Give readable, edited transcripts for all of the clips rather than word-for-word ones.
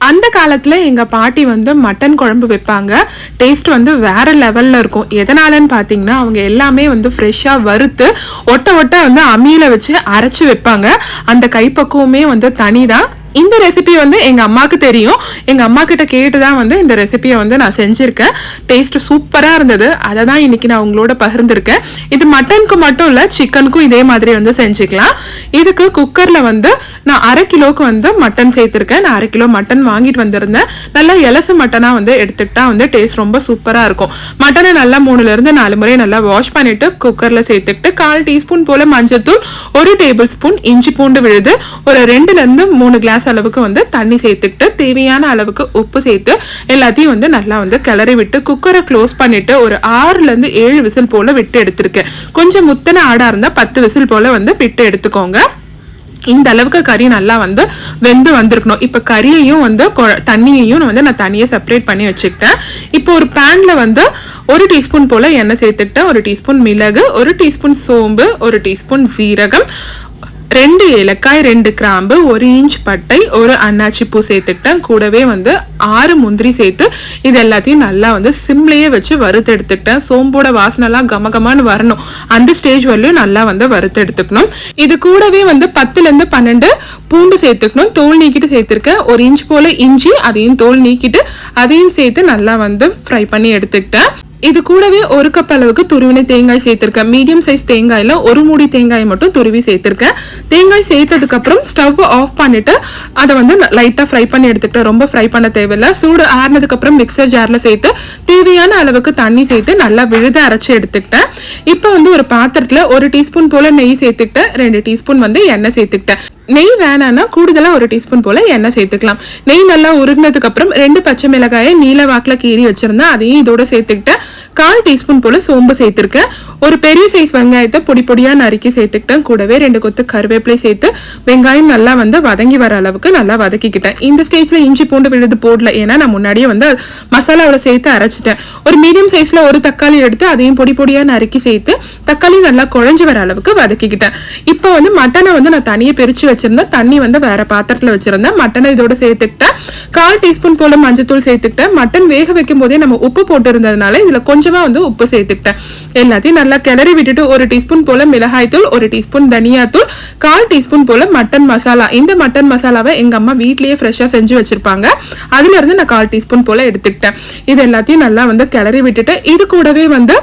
அந்த காலத்துல எங்க பாட்டி வந்து மட்டன் குழம்பு வைப்பாங்க. டேஸ்ட் வந்து வேற லெவல்ல இருக்கும். எதனாலன்னு பாத்தீங்கன்னா அவங்க எல்லாமே வந்து ஃப்ரெஷ்ஷா வறுத்து ஒட்ட ஒட்ட வந்து அம்மியில வச்சு அரைச்சு வைப்பாங்க. அந்த கைப்பக்குவமே வந்து தனிதான். இந்த ரெசிபி வந்து எங்க அம்மாவுக்கு தெரியும். எங்க அம்மா கிட்ட கேட்டுதான் வந்து இந்த ரெசிபியை வந்து நான் செஞ்சிருக்கேன். டேஸ்ட் சூப்பரா இருந்தது. அதை தான் இன்னைக்கு நான் உங்களோட பகிர்ந்திருக்கேன். இது மட்டனுக்கு மட்டும் இல்ல, சிக்கனுக்கும் இதே மாதிரி வந்து செஞ்சுக்கலாம். இதுக்கு குக்கர்ல வந்து நான் 1/2 கிலோக்கு வந்து மட்டன் சேர்த்திருக்கேன். நான் 1/2 கிலோ மட்டன் வாங்கிட்டு வந்திருந்தேன். நல்லா இலசு மட்டனா வந்து எடுத்துக்கிட்டா வந்து டேஸ்ட் ரொம்ப சூப்பரா இருக்கும். மட்டனை நல்லா 3-4 முறை நல்லா வாஷ் பண்ணிட்டு குக்கர்ல சேர்த்துக்கிட்டு 1/4 டீஸ்பூன் போல மஞ்சத்தூள், 1 டேபிள் ஸ்பூன் இஞ்சி பூண்டு விழுது, ஒரு 2-3 கிளாஸ் அளவுக்கு வந்து தண்ணி சேர்த்துக்கிட்டு தேவையான அளவுக்கு உப்பு சேர்த்து எல்லாத்தையும் வந்து நல்லா வந்து கிளறி விட்டு குக்கரை க்ளோஸ் பண்ணிட்டு ஒரு 6-7 விசில் போல விட்டு எடுத்திருக்கேன். கொஞ்சம் முத்தன ஆடா இருந்தா 10 விசில் போல வந்து விட்டு எடுத்துக்கோங்க. இந்த அளவுக்கு கறி நல்லா வந்து வெந்து வந்திருக்கணும். இப்ப கறியையும் வந்து தண்ணியையும் வந்து நான் தனியா செப்பரேட் பண்ணி வச்சுக்கிட்டேன். இப்போ ஒரு பேன்ல வந்து 1 டீஸ்பூன் போல எண்ணெய் சேர்த்துக்கிட்டேன். 1 டீஸ்பூன் மிளகு, 1 டீஸ்பூன் சோம்பு, 1 டீஸ்பூன் சீரகம், 2 ஏலக்காய், 2 கிராம்பு, 1 இன்ச் பட்டை, 1 அன்னாச்சி பூ சேர்த்துக்கிட்டேன். கூடவே வந்து 6 முந்திரி சேர்த்து இது எல்லாத்தையும் நல்லா வந்து சிம்லயே வச்சு வறுத்து எடுத்துக்கிட்டேன். சோம்போட வாசனை எல்லாம் கமகமான்னு வரணும். அந்த ஸ்டேஜ் வரலையும் நல்லா வந்து வறுத்து எடுத்துக்கணும். இது கூடவே வந்து 10-12 பூண்டு சேர்த்துக்கணும். தோல் நீக்கிட்டு சேர்த்திருக்கேன். 1 இன்ச் போல இஞ்சி, அதையும் தோல் நீக்கிட்டு அதையும் சேர்த்து நல்லா வந்து ஃப்ரை பண்ணி எடுத்துக்கிட்டேன். இது கூடவே 1 கப் அளவுக்கு துருவின தேங்காய் சேர்த்திருக்கேன். மீடியம் சைஸ் தேங்காயில 1 மூடி தேங்காய் மட்டும் துருவி சேர்த்திருக்கேன். தேங்காய் சேர்த்ததுக்கு அப்புறம் ஸ்டவ் ஆஃப் பண்ணிட்டு அதை வந்து லைட்டா ஃப்ரை பண்ணி எடுத்துக்கிட்டேன். ரொம்ப ஃப்ரை பண்ண தேவையில்லை. சூடு ஆறுனதுக்கு அப்புறம் மிக்சர் ஜார்ல சேர்த்து தேவையான அளவுக்கு தண்ணி சேர்த்து நல்லா விழுத அரைச்சு எடுத்துக்கிட்டேன். இப்போ வந்து ஒரு பாத்திரத்துல 1 டீஸ்பூன் போல நெய் சேர்த்துக்கிட்டேன். 2 டீஸ்பூன் வந்து எண்ணெய் சேர்த்துக்கிட்டேன். நெய் வேணான்னா கூடுதலா 1 டீஸ்பூன் போல எண்ணெய் சேர்த்துக்கலாம். நெய் நல்லா உருகினதுக்கு அப்புறம் 2 பச்சை மிளகாயை நீல வாக்குல கீறி வச்சிருந்தேன். அதையும் இதோட சேர்த்துக்கிட்டேன். 1/4 டீஸ்பூன் போல சோம்பு சேர்த்திருக்கேன். ஒரு பெரிய சைஸ் வெங்காயத்தை பொடி பொடியா நறுக்கி சேர்த்துக்கிட்டேன். கூடவே 2 கொத்து கருவேப்பிலை சேர்த்து வெங்காயம் நல்லா வந்து வதங்கி வர அளவுக்கு நல்லா வதக்கிக்கிட்டேன். இந்த ஸ்டேஜ்ல இஞ்சி பூண்டு விழுது போடல, ஏன்னா நான் முன்னாடியே வந்து மசாலாவோட சேர்த்து அரைச்சிட்டேன். ஒரு மீடியம் சைஸ்ல ஒரு தக்காளி எடுத்து அதையும் பொடி பொடியா நறுக்கி சேர்த்து தக்காளி நல்லா குழஞ்சு வர அளவுக்கு வதக்கிக்கிட்டேன். இப்போ வந்து மட்டனை வந்து நான் தனியே பிரிச்சு வச்சிருந்தேன். தண்ணி வந்து வேற பாத்திரத்துல வச்சிருந்தேன். மட்டனை இதோட சேர்த்துக்கிட்டேன். 1/4 டீஸ்பூன் போல மஞ்சத்தூள் சேர்த்துக்கிட்டேன். மட்டன் வேக வைக்கும் போதே நம்ம உப்பு போட்டு இருந்ததுனால இதுல கொஞ்சமா வந்து உப்பு சேர்த்துக்கிட்டேன். எல்லாத்தையும் நல்லா கிளறி விட்டுட்டு 1 டீஸ்பூன் போல மிளகாய் தூள், 1 டீஸ்பூன் தனியா தூள், 1/4 டீஸ்பூன் போல மட்டன் மசாலா. இந்த மட்டன் மசாலாவை எங்க அம்மா வீட்லயே ஃப்ரெஷ்ஷா செஞ்சு வச்சிருப்பாங்க. அதுல இருந்து நான் 1/4 டீஸ்பூன் போல எடுத்துக்கிட்டேன். இது எல்லாத்தையும் நல்லா வந்து கிளறி விட்டுட்டு இது கூடவே வந்து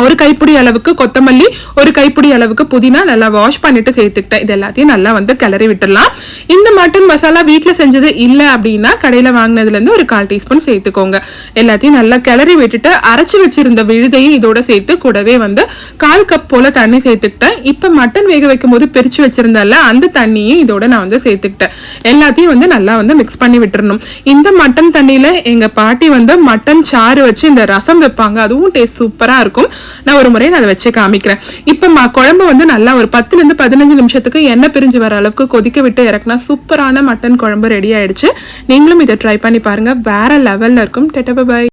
1 கைப்பிடி அளவுக்கு கொத்தமல்லி, 1 கைப்பிடி அளவுக்கு புதினா நல்லா வாஷ் பண்ணிட்டு சேர்த்துக்கிட்டேன். இது எல்லாத்தையும் நல்லா வந்து கிளறி விட்டுடலாம். இந்த மட்டன் மசாலா வீட்டுல செஞ்சது இல்ல அப்படின்னா கடையில வாங்கினதுல இருந்து ஒரு 1/4 டீஸ்பூன் சேர்த்துக்கோங்க. எல்லாத்தையும் நல்லா கிளறி விட்டுட்டு அரைச்சு வச்சிருந்த விழுதையும் இதோட சேர்த்து கூடவே வந்து 1/4 கப் போல தண்ணி சேர்த்துக்கிட்டேன். இப்ப மட்டன் வேக வைக்கும் போது பிரிச்சு வச்சிருந்தால அந்த தண்ணியும் இதோட நான் வந்து சேர்த்துக்கிட்டேன். எல்லாத்தையும் வந்து நல்லா வந்து மிக்ஸ் பண்ணி விட்டுறணும். இந்த மட்டன் தண்ணியில எங்க பாட்டி வந்து மட்டன் சாறு வச்சு இந்த ரசம் வைப்பாங்க. அதுவும் டேஸ்ட் சூப்பரா இருக்கும். நான் ஒரு முறை அதை வச்சு காமிக்கிறேன். இப்ப குழம்பு வந்து நல்லா ஒரு 10-15 நிமிஷத்துக்கு எண்ணெய் பிரிஞ்சு வர அளவுக்கு கொதிக்க விட்டு இறக்குனா சூப்பரான மட்டன் குழம்பு ரெடி ஆயிடுச்சு. நீங்களும் இதை ட்ரை பண்ணி பாருங்க. வேற லெவல்ல இருக்கும். Tata by.